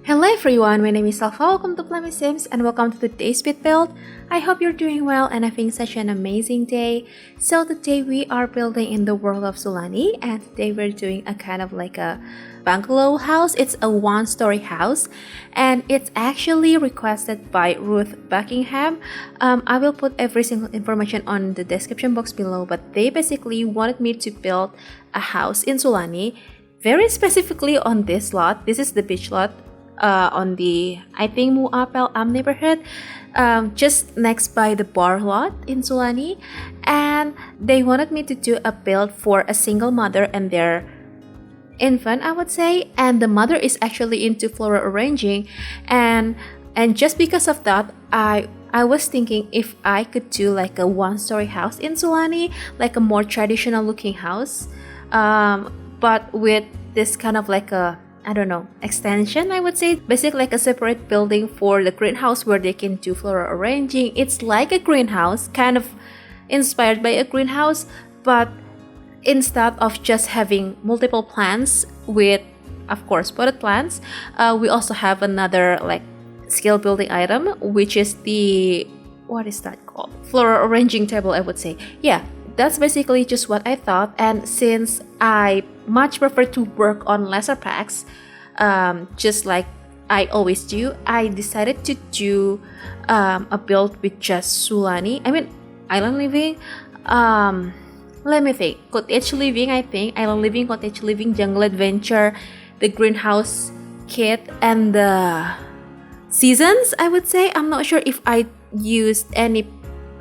Hello everyone, my name is Alpha. Welcome to plummysims and welcome to today's speed build. I hope you're doing well and having such an amazing day. So today we are building in the world of Sulani, and today we're doing a kind of like a bungalow house. It's a one-story house and it's actually requested by Ruth Buckingham. I will put every single information on the description box below, but they basically wanted me to build a house in Sulani, very specifically on this lot. This is the beach lot. On the, I think, Mu'apel neighborhood, just next by the bar lot in Sulani, and they wanted me to do a build for a single mother and their infant, I would say, and the mother is actually into floral arranging, and just because of that, I was thinking if I could do like a one-story house in Sulani, like a more traditional looking house, but with this kind of like a, I don't know, extension, I would say. Basically like a separate building for the greenhouse where they can do floral arranging. It's like a greenhouse, kind of inspired by a greenhouse, but instead of just having multiple plants with, of course, potted plants, we also have another like skill building item, which is the, what is that called? Floral arranging table, I would say. Yeah, that's basically just what I thought, and since I much prefer to work on lesser packs, just like I always do, I decided to do a build with just Sulani. I mean, island living. Let me think. Cottage living, I think. Island living, cottage living, jungle adventure, the greenhouse kit, and the seasons, I would say. I'm not sure if I used any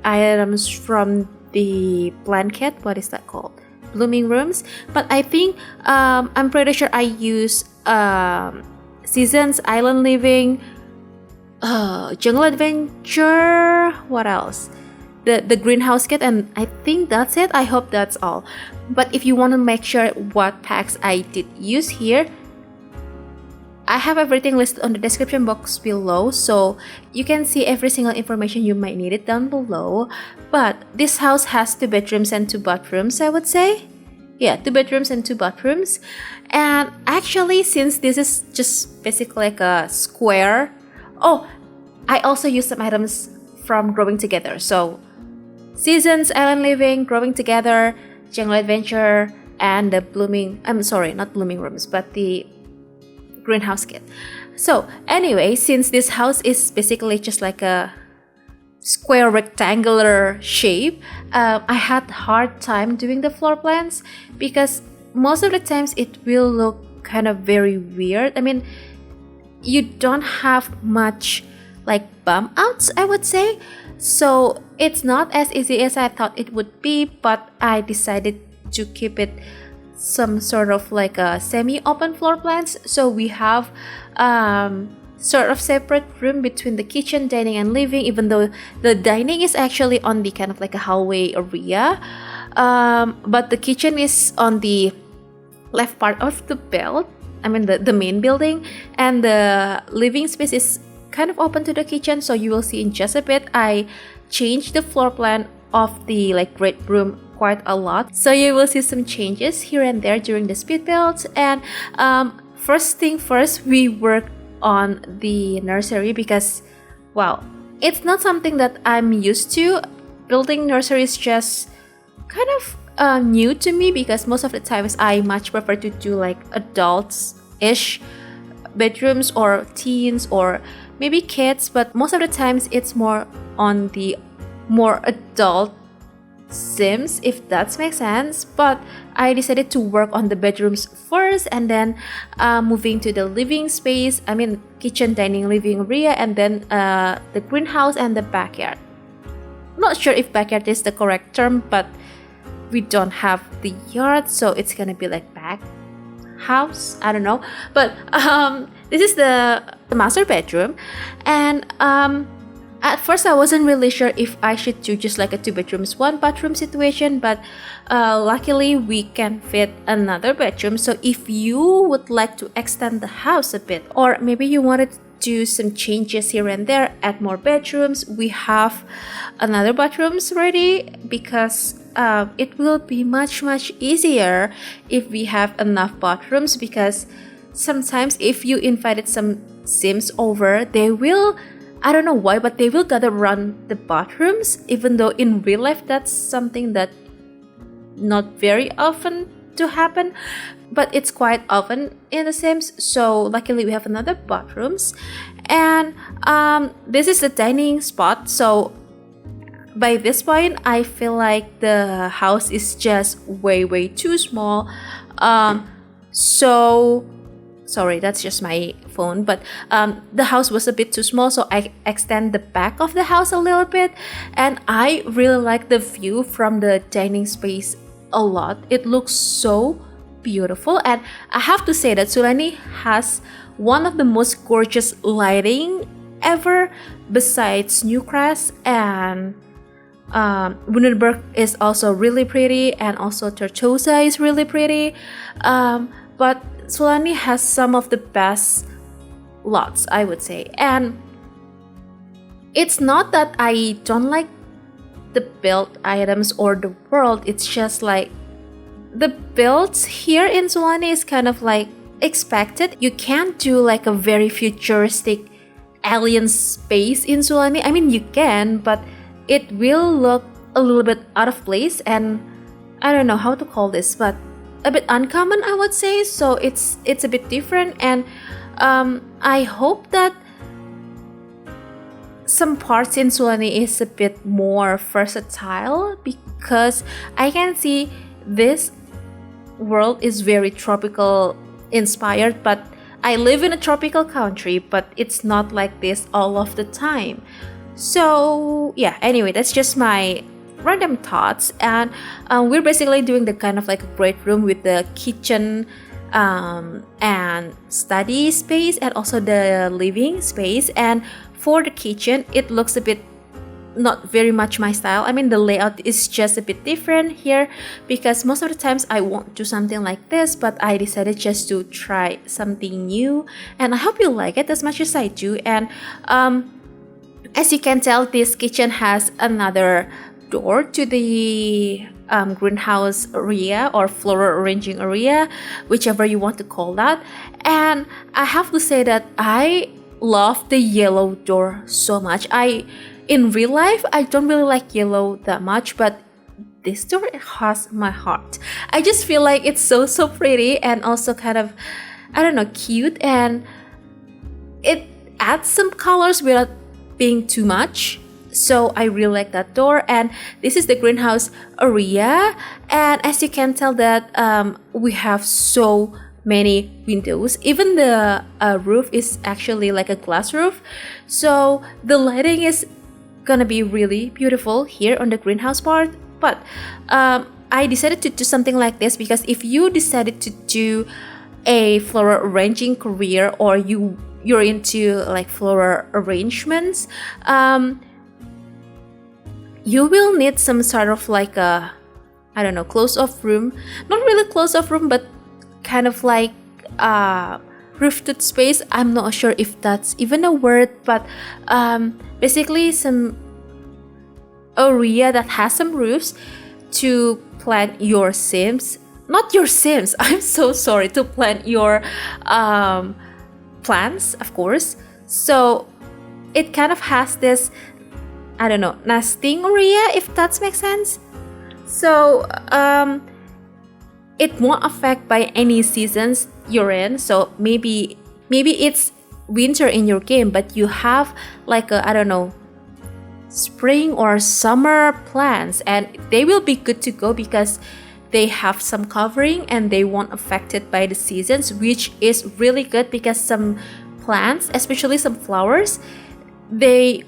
items from the plant kit. What is that called? Blooming rooms, but I think I'm pretty sure I use seasons, island living, jungle adventure, what else, the greenhouse kit, and I think that's it. I hope that's all. But if you want to make sure what packs I did use here, I have everything listed on the description box below, so you can see every single information you might need it down below. But this house has 2 bedrooms and 2 bathrooms, I would say. Yeah, 2 bedrooms and 2 bathrooms. And actually, since this is just basically like a square, oh, I also used some items from Growing Together. So seasons, island living, Growing Together, jungle adventure, and the blooming, I'm sorry, not blooming rooms, but the greenhouse kit. So anyway, since this house is basically just like a square rectangular shape, I had hard time doing the floor plans because most of the times it will look kind of very weird. I mean, you don't have much like bump outs, I would say, so it's not as easy as I thought it would be, but I decided to keep it some sort of like a semi-open floor plans. So we have sort of separate room between the kitchen, dining, and living, even though the dining is actually on the kind of like a hallway area, but the kitchen is on the left part of the build, I mean the main building, and the living space is kind of open to the kitchen. So you will see in just a bit I changed the floor plan of the like great room quite a lot, so you will see some changes here and there during the speed builds. And first thing first, we work on the nursery because, wow, it's not something that I'm used to. Building nursery is just kind of new to me because most of the times I much prefer to do like adults-ish bedrooms or teens or maybe kids, but most of the times it's more on the more adult sims, if that makes sense. But I decided to work on the bedrooms first, and then moving to the living space, I mean kitchen, dining, living area, and then the greenhouse and the backyard. Not sure if backyard is the correct term, but we don't have the yard, so it's gonna be like back house, I don't know. But this is the master bedroom, and at first I wasn't really sure if I should do just like a 2 bedrooms 1 bathroom situation, but luckily we can fit another bedroom. So if you would like to extend the house a bit, or maybe you wanted to do some changes here and there, add more bedrooms, we have another bathrooms ready, because it will be much easier if we have enough bathrooms, because sometimes if you invited some Sims over, they will, I don't know why, but they will gather around the bathrooms, even though in real life that's something that not very often to happen, but it's quite often in the Sims. So luckily we have another bathrooms, and this is the dining spot. So by this point I feel like the house is just way too small. So sorry, that's just my phone, but the house was a bit too small, so I extend the back of the house a little bit, and I really like the view from the dining space a lot. It looks so beautiful, and I have to say that Sulani has one of the most gorgeous lighting ever besides Newcrest, and Bundaberg is also really pretty, and also Tortosa is really pretty, but Sulani has some of the best lots, I would say. And it's not that I don't like the built items or the world, it's just like the builds here in Sulani is kind of like expected. You can't do like a very futuristic alien space in Sulani. I mean, you can, but it will look a little bit out of place, and I don't know how to call this, but a bit uncommon, I would say. So it's a bit different, and I hope that some parts in Sulani is a bit more versatile, because I can see this world is very tropical inspired, but I live in a tropical country, but it's not like this all of the time. So yeah, anyway, that's just my random thoughts, and we're basically doing the kind of like a great room with the kitchen and study space, and also the living space. And for the kitchen, it looks a bit not very much my style. I mean, the layout is just a bit different here, because most of the times I won't do something like this, but I decided just to try something new, and I hope you like it as much as I do. And as you can tell, this kitchen has another door to the greenhouse area or floral arranging area, whichever you want to call that. And I have to say that I love the yellow door so much. In real life, I don't really like yellow that much, but this door has my heart. I just feel like it's so pretty, and also kind of, I don't know, cute, and it adds some colors without being too much. So I really like that door. And this is the greenhouse area, and as you can tell that we have so many windows. Even the roof is actually like a glass roof, so the lighting is gonna be really beautiful here on the greenhouse part. But I decided to do something like this because if you decided to do a floral arranging career, or you're into like floral arrangements, you will need some sort of like a, I don't know, close-off room. Not really close-off room, but kind of like roofed space. I'm not sure if that's even a word, but basically some area that has some roofs to plant your Sims. Not your Sims, I'm so sorry, to plant your plants, of course. So it kind of has this, I don't know, nesting area, if that makes sense. So it won't affect by any seasons you're in. So maybe it's winter in your game, but you have like a, I don't know, spring or summer plants, and they will be good to go because they have some covering and they won't affected by the seasons, which is really good because some plants, especially some flowers, they're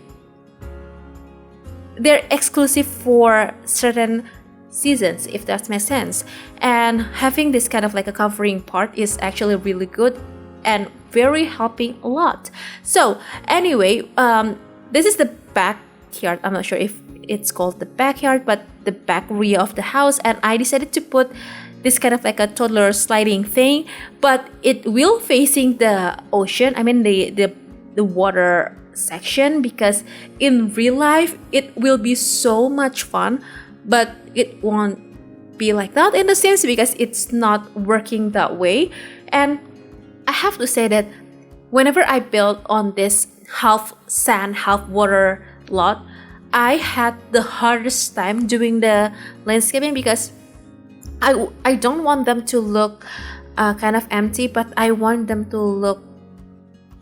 exclusive for certain seasons, if that makes sense. And having this kind of like a covering part is actually really good and very helping a lot. So anyway, this is the backyard. I'm not sure if it's called the backyard, but the back area of the house. And I decided to put this kind of like a toddler sliding thing, but it will facing the ocean. I mean the water section, because in real life it will be so much fun, but it won't be like that in the Sims because it's not working that way. And I have to say that whenever I built on this half sand, half water lot, I had the hardest time doing the landscaping because I don't want them to look kind of empty, but I want them to look,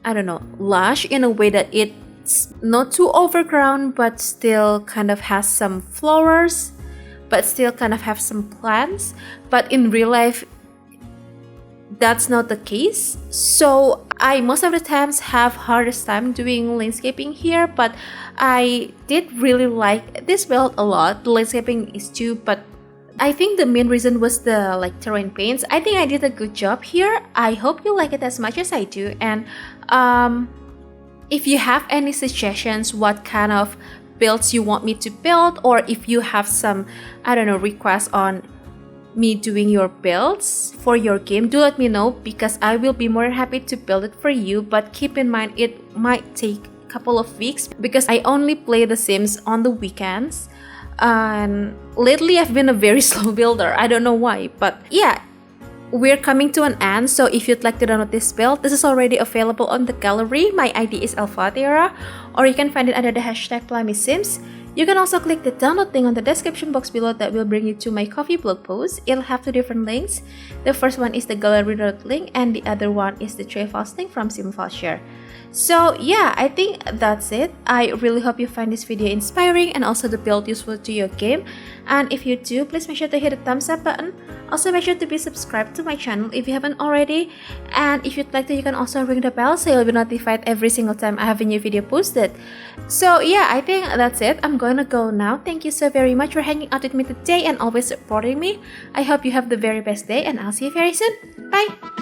I don't know, lush in a way that it's not too overgrown but still kind of has some flowers, but still kind of have some plants. But in real life, that's not the case. So I most of the times have hardest time doing landscaping here, but I did really like this build a lot. The landscaping is too, but I think the main reason was the terrain paints. I think I did a good job here. I hope you like it as much as I do. And if you have any suggestions what kind of builds you want me to build, or if you have some, I don't know, requests on me doing your builds for your game, do let me know, because I will be more than happy to build it for you. But keep in mind, it might take a couple of weeks because I only play The Sims on the weekends. And lately I've been a very slow builder. I don't know why, but yeah, we're coming to an end. So if you'd like to download this build, this is already available on the gallery. My ID is elfathiera, or you can find it under the hashtag plummysims. You can also click the download link on the description box below that will bring you to my Ko-fi blog post. It'll have two different links. The first one is the gallery download link, and the other one is the tray files link from SimFileShare. So yeah, I think that's it. I really hope you find this video inspiring and also the build useful to your game. And if you do, please make sure to hit the thumbs up button. Also make sure to be subscribed to my channel if you haven't already. And if you'd like to, you can also ring the bell so you'll be notified every single time I have a new video posted. So yeah, I think that's it. I'm gonna go now. Thank you so very much for hanging out with me today and always supporting me. I hope you have the very best day, and I'll see you very soon. Bye!